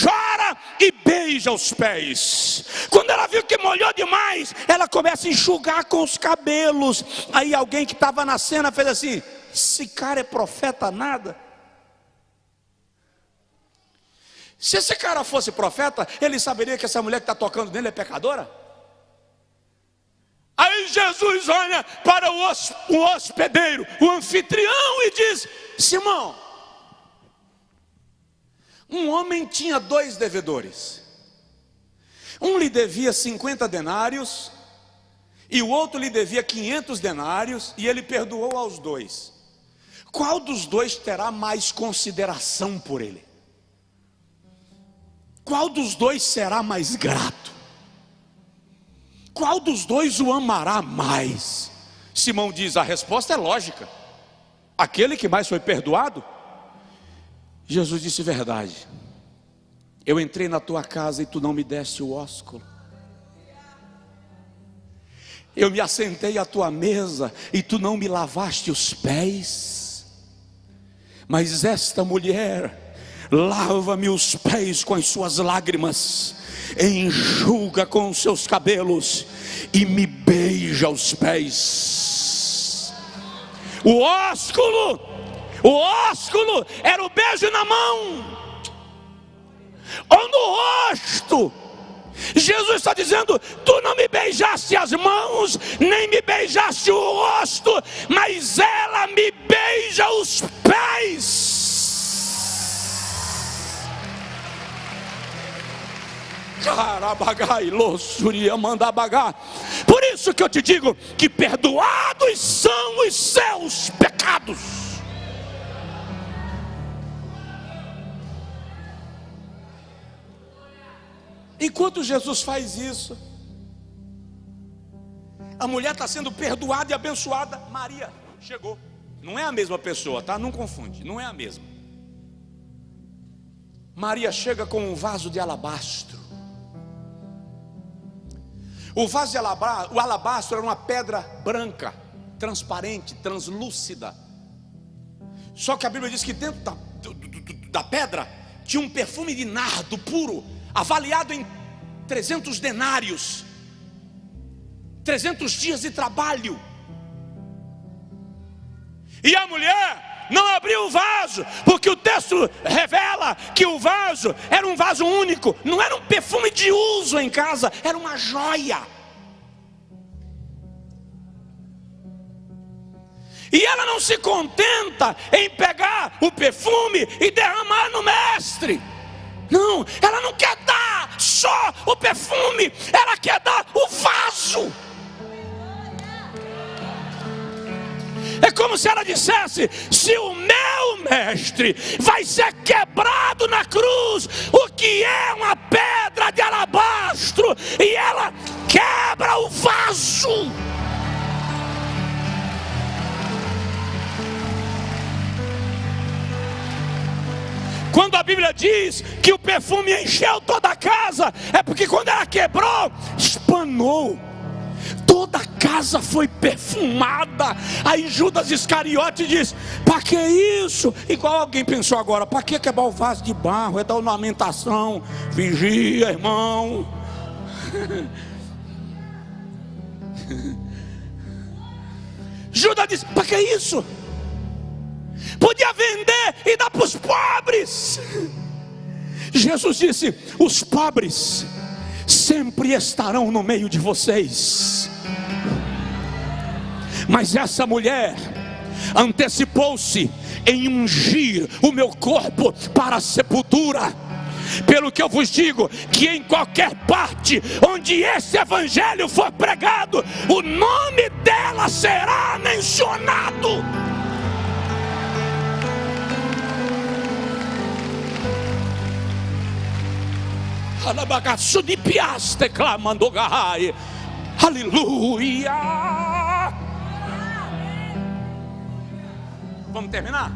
Chora e beija os pés. Quando ela viu que molhou demais, ela começa a enxugar com os cabelos. Aí alguém que estava na cena fez assim: esse cara é profeta nada? Se esse cara fosse profeta, ele saberia que essa mulher que está tocando nele é pecadora? Aí Jesus olha para o hospedeiro, o anfitrião, e diz: Simão, um homem tinha 2 devedores. Um lhe devia 50 denários e o outro lhe devia 500 denários, e ele perdoou aos 2. Qual dos 2 terá mais consideração por ele? Qual dos 2 será mais grato? Qual dos 2 o amará mais? Simão diz: a resposta é lógica, aquele que mais foi perdoado. Jesus disse: verdade, eu entrei na tua casa e tu não me deste o ósculo. Eu me assentei à tua mesa e tu não me lavaste os pés. Mas esta mulher lava-me os pés com as suas lágrimas, enxuga com os seus cabelos e me beija os pés. O ósculo era o beijo na mão ou no rosto. Jesus está dizendo: tu não me beijaste as mãos, nem me beijaste o rosto, mas ela me beija os pés. Por isso que eu te digo que perdoados são os seus pecados. Enquanto Jesus faz isso, a mulher está sendo perdoada e abençoada. Maria chegou. Não é a mesma pessoa, tá? Não confunde, não é a mesma. Maria chega com um vaso de alabastro. O vaso de alabastro, o alabastro era uma pedra branca, transparente, translúcida. Só que a Bíblia diz que dentro da pedra tinha um perfume de nardo puro, avaliado em 300 denários, 300 dias de trabalho. E a mulher não abriu o vaso, porque o texto revela que o vaso era um vaso único, não era um perfume de uso em casa, era uma joia. E ela não se contenta em pegar o perfume e derramar no mestre. Não, ela não quer dar só o perfume, ela quer dar o vaso. É como se ela dissesse: se o meu mestre vai ser quebrado na cruz, o que é uma pedra de alabastro, e ela quebra o vaso. Quando a Bíblia diz que o perfume encheu toda a casa, é porque quando ela quebrou, espanou. Toda a casa foi perfumada. Aí Judas Iscariote diz: para que isso? Igual alguém pensou agora: para que quebrar o vaso de barro? É da ornamentação. Vigia, irmão. Judas diz: para que isso? Podia vender e dar para os pobres. Jesus disse: os pobres sempre estarão no meio de vocês. Mas essa mulher antecipou-se em ungir o meu corpo para a sepultura. Pelo que eu vos digo, que em qualquer parte onde esse evangelho for pregado, o nome dela será mencionado. Aleluia. Vamos terminar?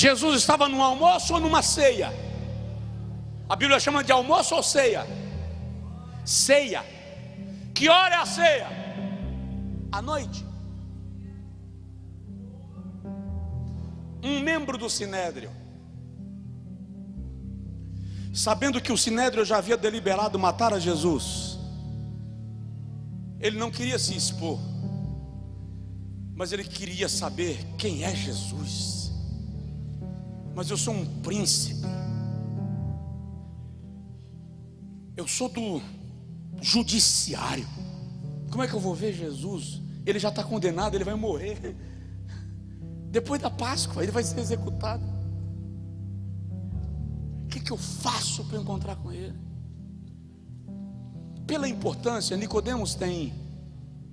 Jesus estava num almoço ou numa ceia? A Bíblia chama de almoço ou ceia? Ceia. Que hora é a ceia? À noite. Um membro do Sinédrio, sabendo que o Sinédrio já havia deliberado matar a Jesus, ele não queria se expor, mas ele queria saber quem é Jesus. Mas eu sou um príncipe, eu sou do judiciário, como é que eu vou ver Jesus? Ele já está condenado, ele vai morrer. Depois da Páscoa, ele vai ser executado. O que eu faço para encontrar com ele? Pela importância, Nicodemos tem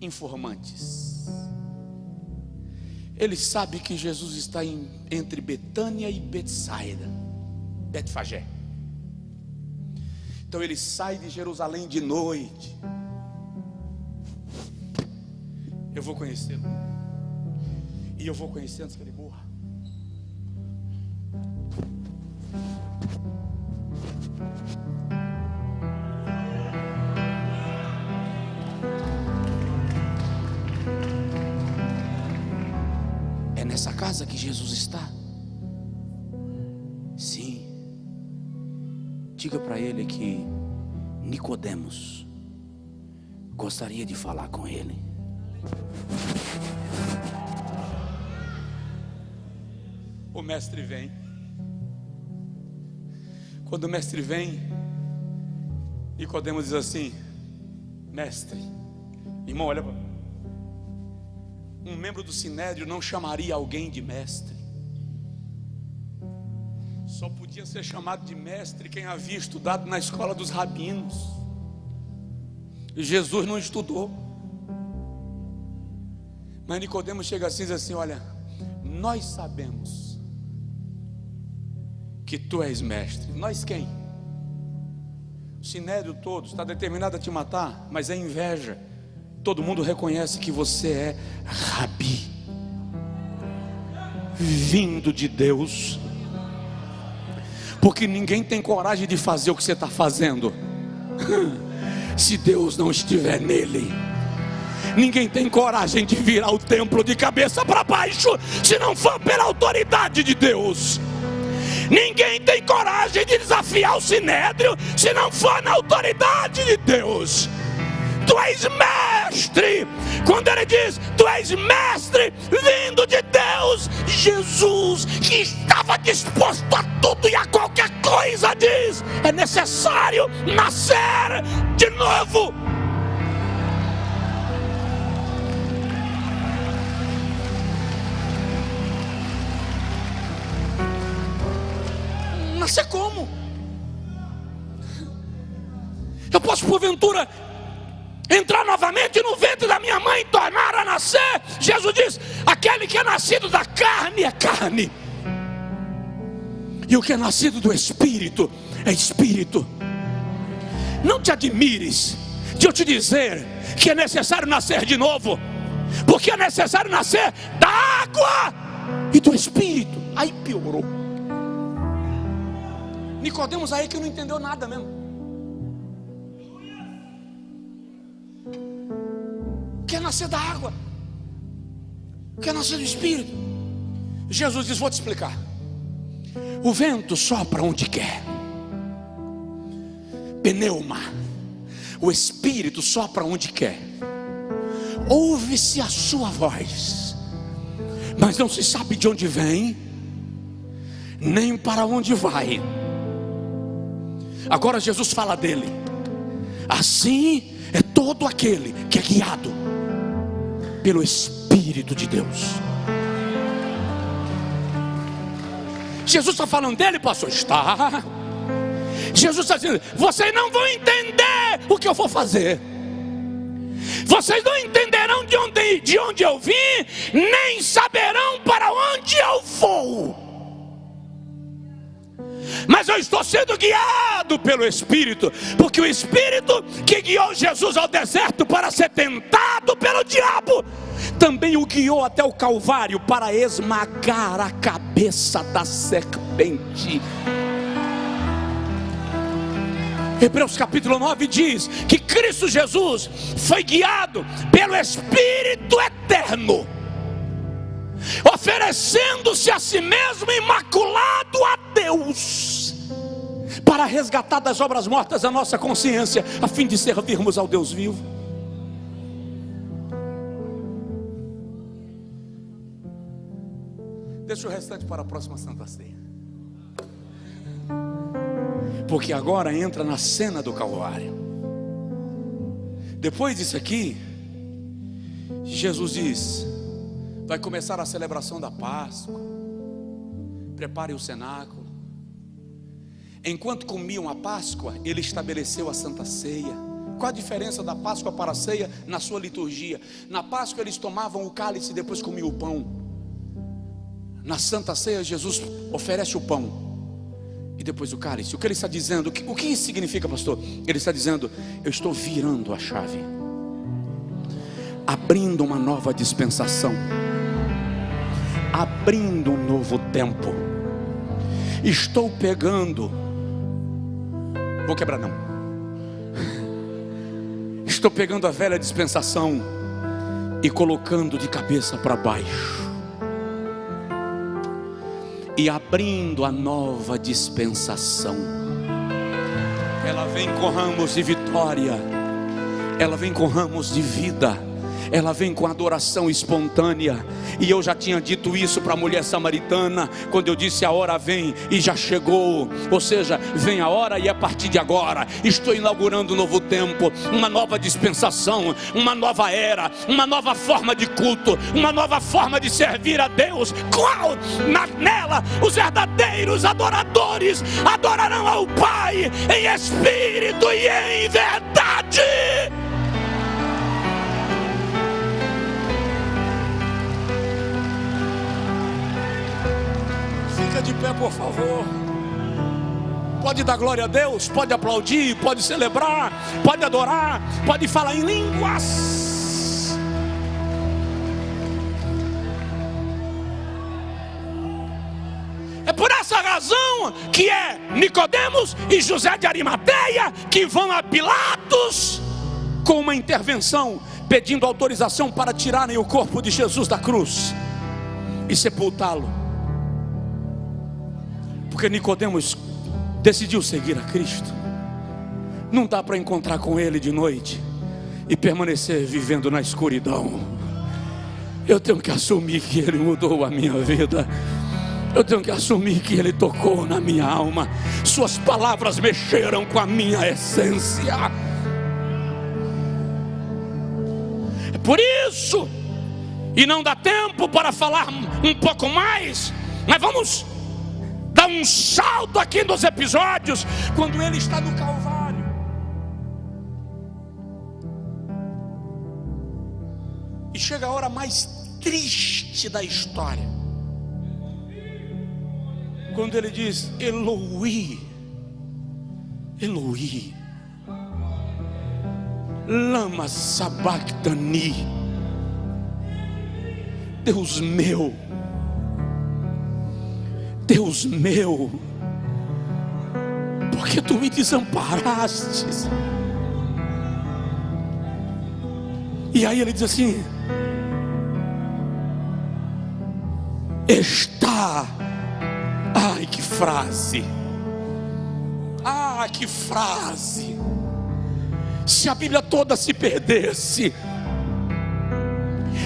informantes. Ele sabe que Jesus está entre Betânia e Betsaida, Betfagé. Então ele sai de Jerusalém de noite. Eu vou conhecê-lo. E eu vou conhecer antes que ele morra. É nessa casa que Jesus está? Sim. Diga para ele que Nicodemos gostaria de falar com ele. O mestre vem. Quando o mestre vem, Nicodemos diz assim: mestre, irmão, olha para mim. Um membro do Sinédrio não chamaria alguém de mestre. Só podia ser chamado de mestre quem havia estudado na escola dos rabinos. Jesus não estudou. Mas Nicodemos chega assim e diz assim: olha, nós sabemos que tu és mestre. Nós quem? O Sinédrio todo está determinado a te matar, mas é inveja. Todo mundo reconhece que você é rabi, vindo de Deus, porque ninguém tem coragem de fazer o que você está fazendo se Deus não estiver nele. Ninguém tem coragem de virar o templo de cabeça para baixo se não for pela autoridade de Deus. Ninguém tem coragem de desafiar o Sinédrio se não for na autoridade de Deus. Tu és mestre. Quando ele diz tu és mestre vindo de Deus, Jesus, que estava disposto a tudo e a qualquer coisa, diz: é necessário nascer de novo. Nascer como? Eu posso porventura entrar novamente no ventre da minha mãe e tornar a nascer? Jesus diz: aquele que é nascido da carne é carne, e o que é nascido do Espírito é Espírito. Não te admires de eu te dizer que é necessário nascer de novo, porque é necessário nascer da água e do Espírito. Aí piorou. Nicodemos aí que não entendeu nada mesmo. Quer nascer da água, quer nascer do Espírito. Jesus diz: vou te explicar. O vento sopra onde quer. Pneuma. O Espírito sopra onde quer. Ouve-se a sua voz, mas não se sabe de onde vem, nem para onde vai. Agora Jesus fala dele: assim é todo aquele que é guiado pelo Espírito de Deus. Jesus está falando dele, pastor? Está. Jesus está dizendo: vocês não vão entender o que eu vou fazer, vocês não entenderão de onde eu vim, nem saberão para onde eu vou. Mas eu estou sendo guiado pelo Espírito, porque o Espírito que guiou Jesus ao deserto para ser tentado pelo diabo também o guiou até o Calvário para esmagar a cabeça da serpente. Hebreus capítulo 9 diz que Cristo Jesus foi guiado pelo Espírito Eterno, oferecendo-se a si mesmo imaculado a Deus, para resgatar das obras mortas a nossa consciência, a fim de servirmos ao Deus vivo. Deixa o restante para a próxima Santa Ceia, porque agora entra na cena do Calvário. Depois disso aqui, Jesus diz: vai começar a celebração da Páscoa, prepare o cenáculo. Enquanto comiam a Páscoa, ele estabeleceu a Santa Ceia. Qual a diferença da Páscoa para a ceia na sua liturgia? Na Páscoa eles tomavam o cálice e depois comiam o pão. Na Santa Ceia Jesus oferece o pão e depois o cálice. O que ele está dizendo? O que isso significa, pastor? Ele está dizendo: eu estou virando a chave, abrindo uma nova dispensação, abrindo um novo tempo. Estou pegando, vou quebrar não, estou pegando a velha dispensação e colocando de cabeça para baixo, e abrindo a nova dispensação. Ela vem com ramos de vitória, ela vem com ramos de vida, ela vem com adoração espontânea. E eu já tinha dito isso para a mulher samaritana, quando eu disse: a hora vem e já chegou. Ou seja, vem a hora e a partir de agora estou inaugurando um novo tempo, uma nova dispensação, uma nova era, uma nova forma de culto, uma nova forma de servir a Deus. Qual? Nela os verdadeiros adoradores adorarão ao Pai em espírito e em verdade. Fica de pé, por favor. Pode dar glória a Deus, pode aplaudir, pode celebrar, pode adorar, pode falar em línguas. É por essa razão que é Nicodemos e José de Arimateia que vão a Pilatos com uma intervenção, pedindo autorização para tirarem o corpo de Jesus da cruz e sepultá-lo. Porque Nicodemos decidiu seguir a Cristo. Não dá para encontrar com Ele de noite e permanecer vivendo na escuridão. Eu tenho que assumir que Ele mudou a minha vida. Eu tenho que assumir que Ele tocou na minha alma. Suas palavras mexeram com a minha essência. É por isso, e não dá tempo para falar um pouco mais, mas vamos dá um salto aqui nos episódios, quando ele está no Calvário. E chega a hora mais triste da história, quando ele diz: Eloi, Eloi, lama sabachthani. Deus meu, Deus meu, por que tu me desamparaste? E aí ele diz assim: está. Ai, que frase! Ah, que frase! Se a Bíblia toda se perdesse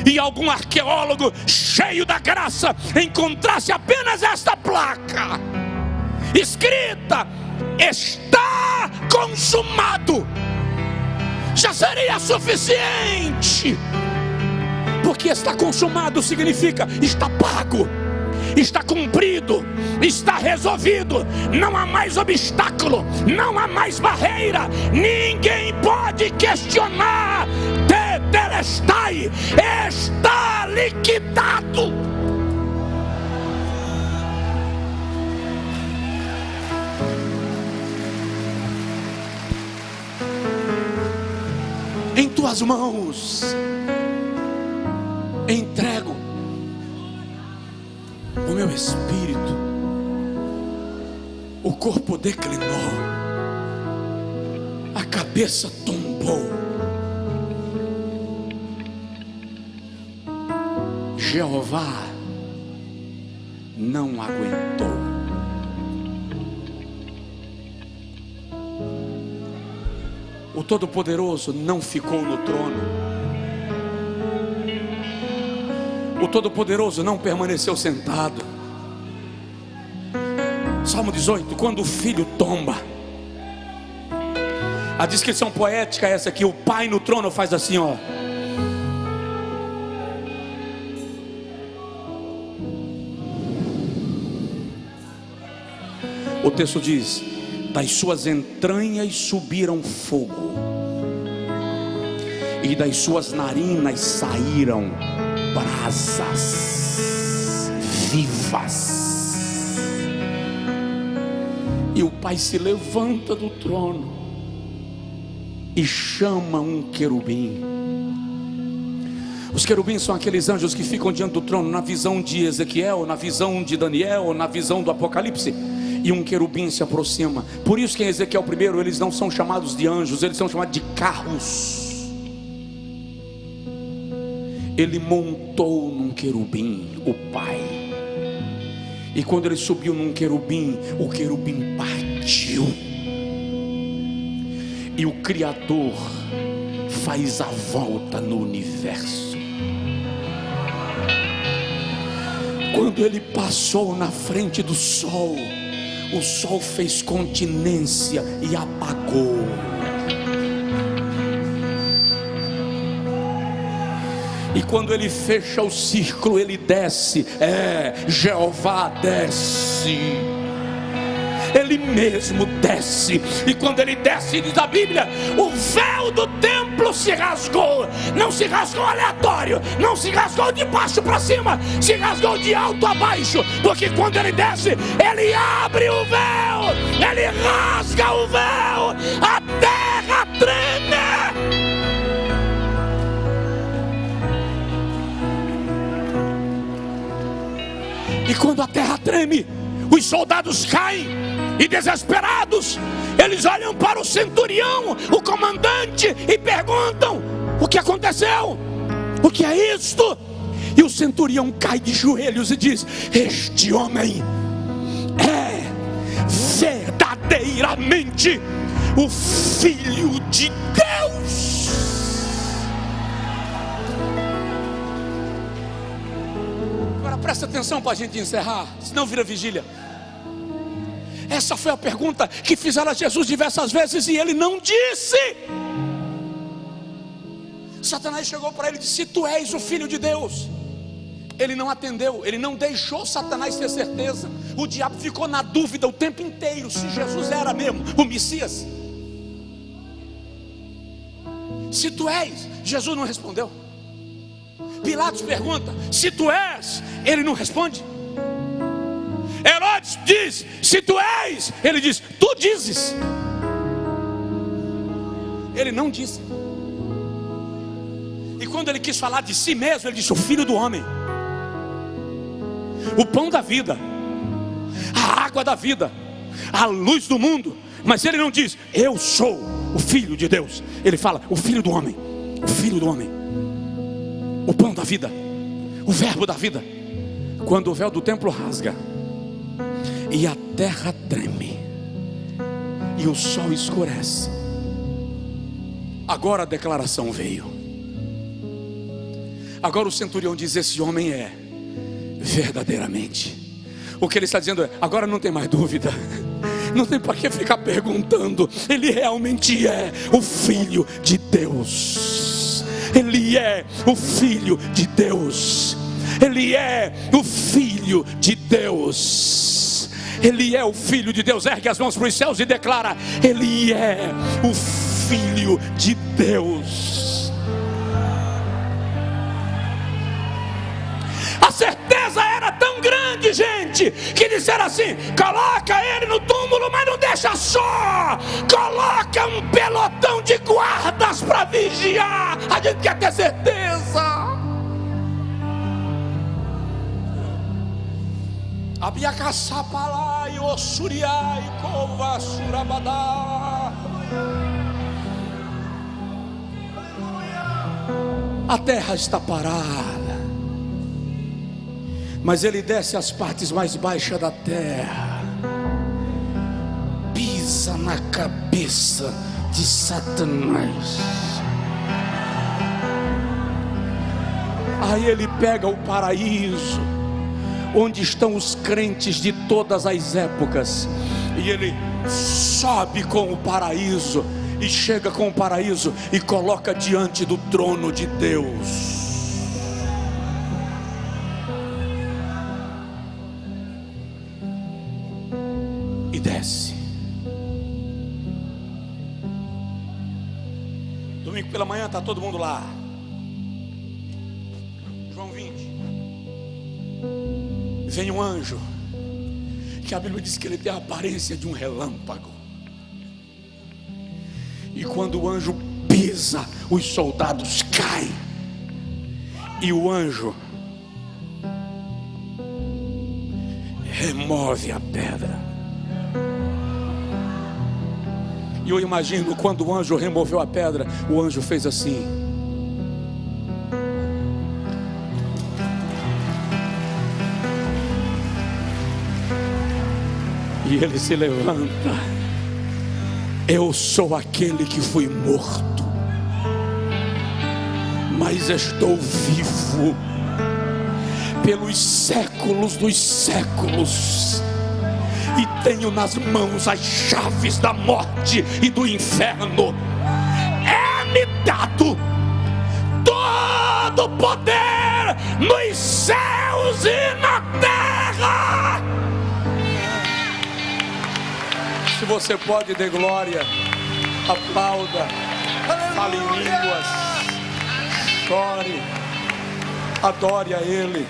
e algum arqueólogo cheio da graça encontrasse apenas esta placa escrita: está consumado, já seria suficiente. Porque está consumado significa está pago, está cumprido, está resolvido. Não há mais obstáculo, não há mais barreira. Ninguém pode questionar. Tetelestai, está liquidado. Em tuas mãos, entrego o meu espírito. O corpo declinou, a cabeça tombou. Jeová não aguentou. O Todo-Poderoso não ficou no trono. O Todo-Poderoso não permaneceu sentado. Salmo 18, quando o filho tomba, a descrição poética é essa aqui: o pai no trono faz assim, ó. O texto diz: das suas entranhas subiram fogo, e das suas narinas saíram brasas vivas. E o pai se levanta do trono e chama um querubim. Os querubins são aqueles anjos que ficam diante do trono, na visão de Ezequiel, na visão de Daniel, na visão do Apocalipse. E um querubim se aproxima. Por isso que em Ezequiel 1, eles não são chamados de anjos, eles são chamados de carros. Ele montou num querubim, o pai. E quando ele subiu num querubim, o querubim partiu. E o Criador faz a volta no universo. Quando ele passou na frente do sol, o sol fez continência e apagou. E quando ele fecha o círculo, ele desce. Jeová desce. Ele mesmo desce. E quando ele desce, diz a Bíblia, o véu do templo se rasgou. Não se rasgou aleatório, não se rasgou de baixo para cima, se rasgou de alto a baixo. Porque quando ele desce, ele abre o véu, ele rasga o véu, a terra treme. E quando a terra treme, os soldados caem e, desesperados, eles olham para o centurião, o comandante, e perguntam: o que aconteceu? O que é isto? E o centurião cai de joelhos e diz: este homem é verdadeiramente o Filho de Deus. Agora presta atenção para a gente encerrar, senão vira vigília. Essa foi a pergunta que fizeram a Jesus diversas vezes e ele não disse. Satanás chegou para ele e disse: se tu és o Filho de Deus. Ele não atendeu, ele não deixou Satanás ter certeza. O diabo ficou na dúvida o tempo inteiro se Jesus era mesmo o Messias. Se tu és, Jesus não respondeu. Pilatos pergunta: se tu és, ele não responde. Herodes diz: se tu és, ele diz: tu dizes. Ele não disse. E quando ele quis falar de si mesmo, ele disse: o Filho do homem, o pão da vida, a água da vida, a luz do mundo. Mas ele não diz: eu sou o Filho de Deus. Ele fala: o Filho do homem, o Filho do homem, o pão da vida, o verbo da vida. Quando o véu do templo rasga e a terra treme e o sol escurece, agora a declaração veio. Agora o centurião diz: esse homem é verdadeiramente. O que ele está dizendo é: agora não tem mais dúvida, não tem para que ficar perguntando. Ele realmente é o Filho de Deus. Ele é o Filho de Deus. Ele é o Filho de Deus. Ele é o Filho de Deus. Ergue as mãos para os céus e declara: ele é o Filho de Deus. A certeza era tão grande, gente, que disseram assim: coloca ele no túmulo, mas não deixa só, coloca um pelotão de guardas para vigiar. A gente quer ter certeza. Abiacaçapalai, Ossuriai, Cova, Surabadá. A terra está parada, mas ele desce às partes mais baixas da terra, pisa na cabeça de Satanás. Aí ele pega o paraíso, onde estão os crentes de todas as épocas, e ele sobe com o paraíso, e chega com o paraíso e coloca diante do trono de Deus. E desce. Domingo pela manhã está todo mundo lá. João 20. Vem um anjo, que a Bíblia diz que ele tem a aparência de um relâmpago. E quando o anjo pisa, os soldados caem. E o anjo remove a pedra. E eu imagino quando o anjo removeu a pedra, o anjo fez assim. E ele se levanta. Eu sou aquele que fui morto, mas estou vivo pelos séculos dos séculos, e tenho nas mãos as chaves da morte e do inferno. É-me dado todo o poder nos céus e na terra. Se você pode, dê glória, aplauda, fale em línguas, chore, adore a Ele.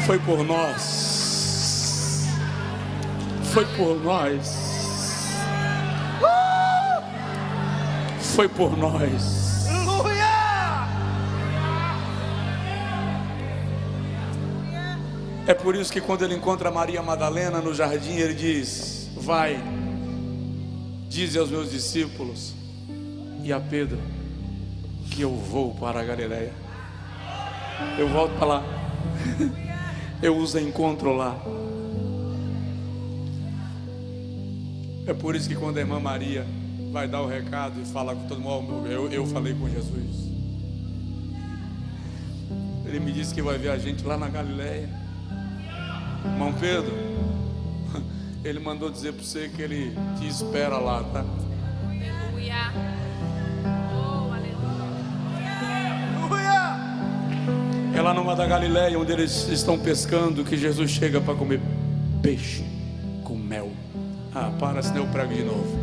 Foi por nós, foi por nós, foi por nós. É por isso que quando ele encontra Maria Madalena no jardim, ele diz: vai, dize aos meus discípulos e a Pedro que eu vou para a Galileia. Eu volto para lá. Eu os encontro lá. É por isso que quando a irmã Maria vai dar o recado e fala com todo mundo, eu falei com Jesus. Ele me disse que vai ver a gente lá na Galileia. Irmão Pedro, ele mandou dizer para você que ele te espera lá, tá? Aleluia. Oh, É lá numa da Galileia, onde eles estão pescando, que Jesus chega para comer peixe com mel. Ah, para, senão eu prego de novo.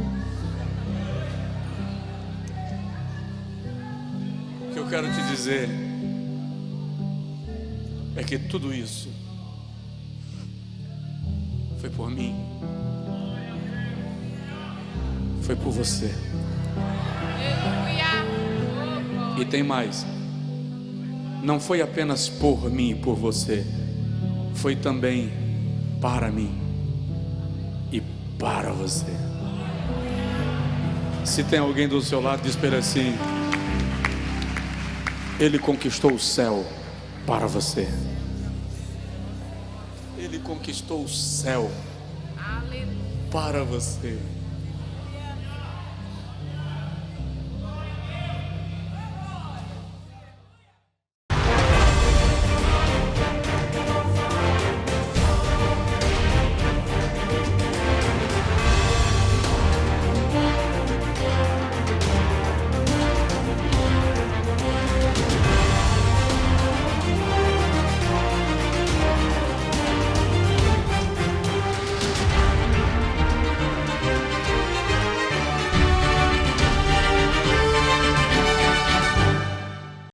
O que eu quero te dizer é que tudo isso foi por mim, foi por você. E tem mais. Não foi apenas por mim e por você, foi também para mim e para você. Se tem alguém do seu lado, diz para ele assim: Ele conquistou o céu para você. Ele conquistou o céu para você.